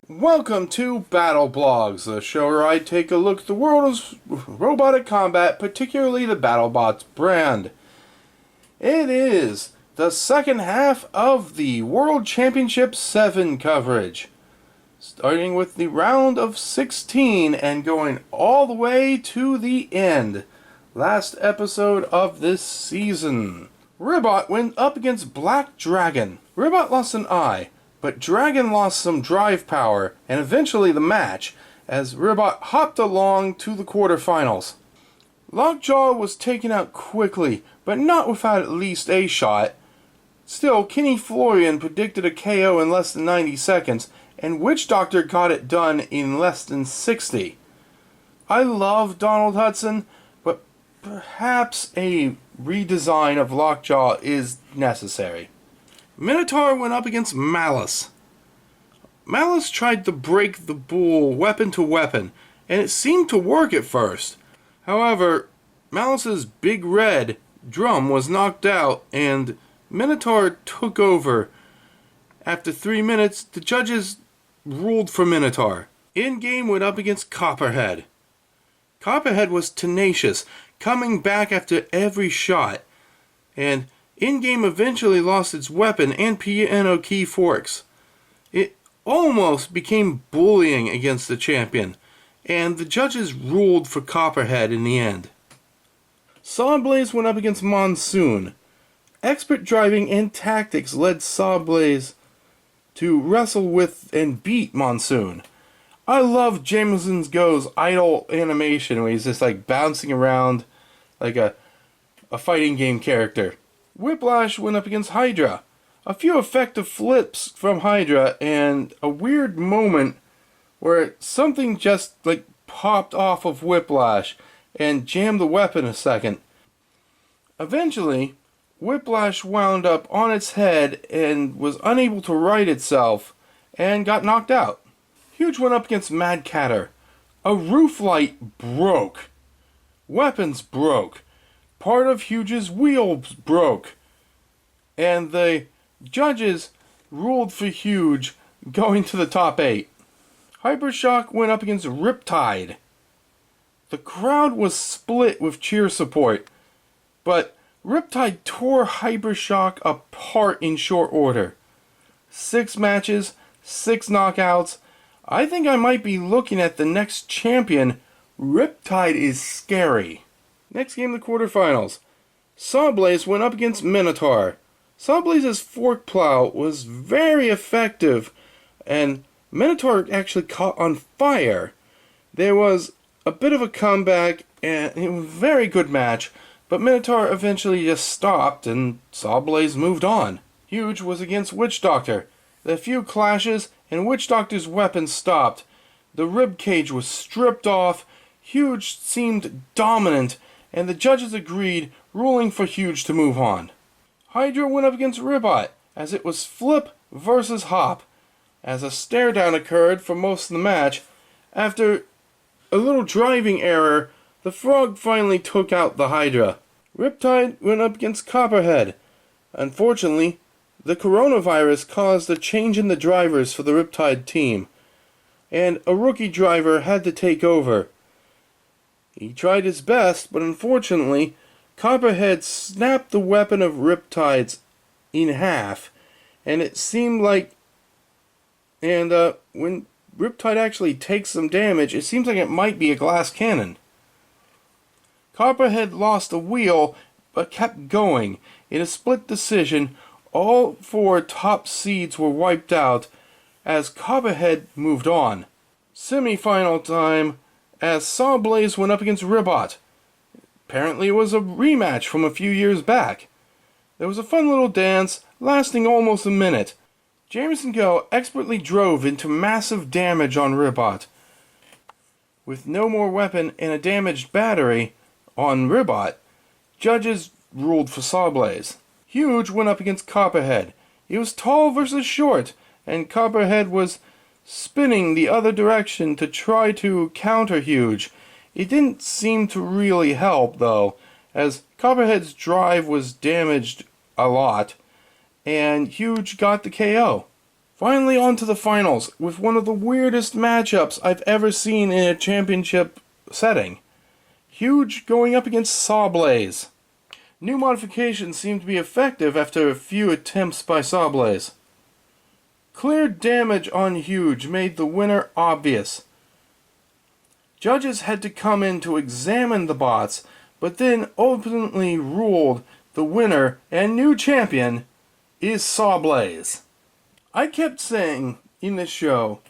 Welcome to BattleBlogs, the show where I take a look at the world of robotic combat, particularly the BattleBots brand. It is the second half of the World Championship 7 coverage, starting with the round of 16 and going all the way to the end. Last episode of this season. Ribot went up against Black Dragon. Ribot lost an eye, but Dragon lost some drive power, and eventually the match, as Ribot hopped along to the quarterfinals. Lockjaw was taken out quickly, but not without at least a shot. Still, Kenny Florian predicted a KO in less than 90 seconds, and Witch Doctor got it done in less than 60. I love Donald Hudson, but perhaps a redesign of Lockjaw is necessary. Minotaur went up against Malice. Malice tried to break the bull weapon to weapon, and it seemed to work at first. However, Malice's big red drum was knocked out, and Minotaur took over. After 3 minutes, the judges ruled for Minotaur. In-game went up against Copperhead. Copperhead was tenacious, coming back after every shot, and In-game eventually lost its weapon and piano key forks. It almost became bullying against the champion, and the judges ruled for Copperhead in the end. Sawblaze went up against Monsoon. Expert driving and tactics led Sawblaze to wrestle with and beat Monsoon. I love Jameson Go's idle animation where he's just like bouncing around like a fighting game character. Whiplash went up against Hydra. A few effective flips from Hydra and a weird moment where something just like popped off of Whiplash and jammed the weapon a second. Eventually, Whiplash wound up on its head and was unable to right itself and got knocked out. Huge went up against Mad Catter. A roof light broke. Weapons broke. Part of Huge's wheels broke. And the judges ruled for Huge, going to the top 8. Hypershock went up against Riptide. The crowd was split with cheer support, but Riptide tore Hypershock apart in short order. 6 matches, 6 knockouts. I think I might be looking at the next champion. Riptide is scary. Next game, the quarterfinals. Sawblaze went up against Minotaur. Sawblaze's fork plow was very effective, and Minotaur actually caught on fire. There was a bit of a comeback, and it was a very good match, but Minotaur eventually just stopped, and Sawblaze moved on. Huge was against Witch Doctor. The few clashes, and Witch Doctor's weapon stopped. The rib cage was stripped off. Huge seemed dominant, and the judges agreed, ruling for Huge to move on. Hydra went up against Ribot, as it was flip versus hop, as a stare down occurred for most of the match. After a little driving error, the frog finally took out the Hydra. Riptide went up against Copperhead. Unfortunately, the coronavirus caused a change in the drivers for the Riptide team, and a rookie driver had to take over. He tried his best, but unfortunately, Copperhead snapped the weapon of Riptide's in half, and it seemed like, when Riptide actually takes some damage, it seems like it might be a glass cannon. Copperhead lost a wheel, but kept going. In a split decision, all 4 top seeds were wiped out, as Copperhead moved on. Semi-final time, as Sawblaze went up against Ribot. Apparently it was a rematch from a few years back. There was a fun little dance, lasting almost a minute. Jameson Go expertly drove into massive damage on Ribot. With no more weapon and a damaged battery on Ribot, judges ruled for Sawblaze. Huge went up against Copperhead. He was tall versus short, and Copperhead was spinning the other direction to try to counter Huge. It didn't seem to really help, though, as Copperhead's drive was damaged a lot, and Huge got the KO. Finally on to the finals, with one of the weirdest matchups I've ever seen in a championship setting. Huge going up against Sawblaze. New modifications seem to be effective after a few attempts by Sawblaze. Clear damage on Huge made the winner obvious. Judges had to come in to examine the bots, but then openly ruled the winner and new champion is Sawblaze. I kept saying in this show,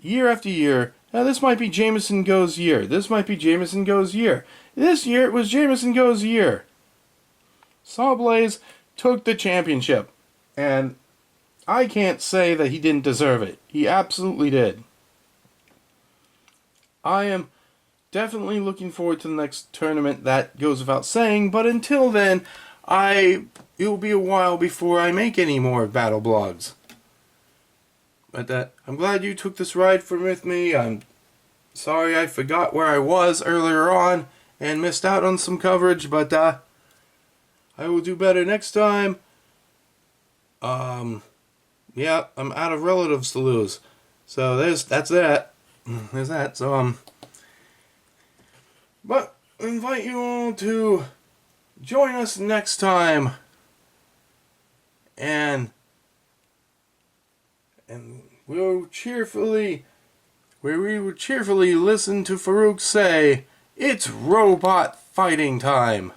year after year, now this might be Jameson Go's year. This might be Jameson Go's year. This year it was Jameson Go's year. Sawblaze took the championship, and I can't say that he didn't deserve it. He absolutely did. I am definitely looking forward to the next tournament, that goes without saying, but until then, it will be a while before I make any more BattleBlogs. But I'm glad you took this ride with me. I'm sorry I forgot where I was earlier on and missed out on some coverage, but I will do better next time. Yeah, I'm out of relatives to lose. So that's that. There's that. So but I invite you all to join us next time. And we will cheerfully listen to Farouk say, "It's robot fighting time."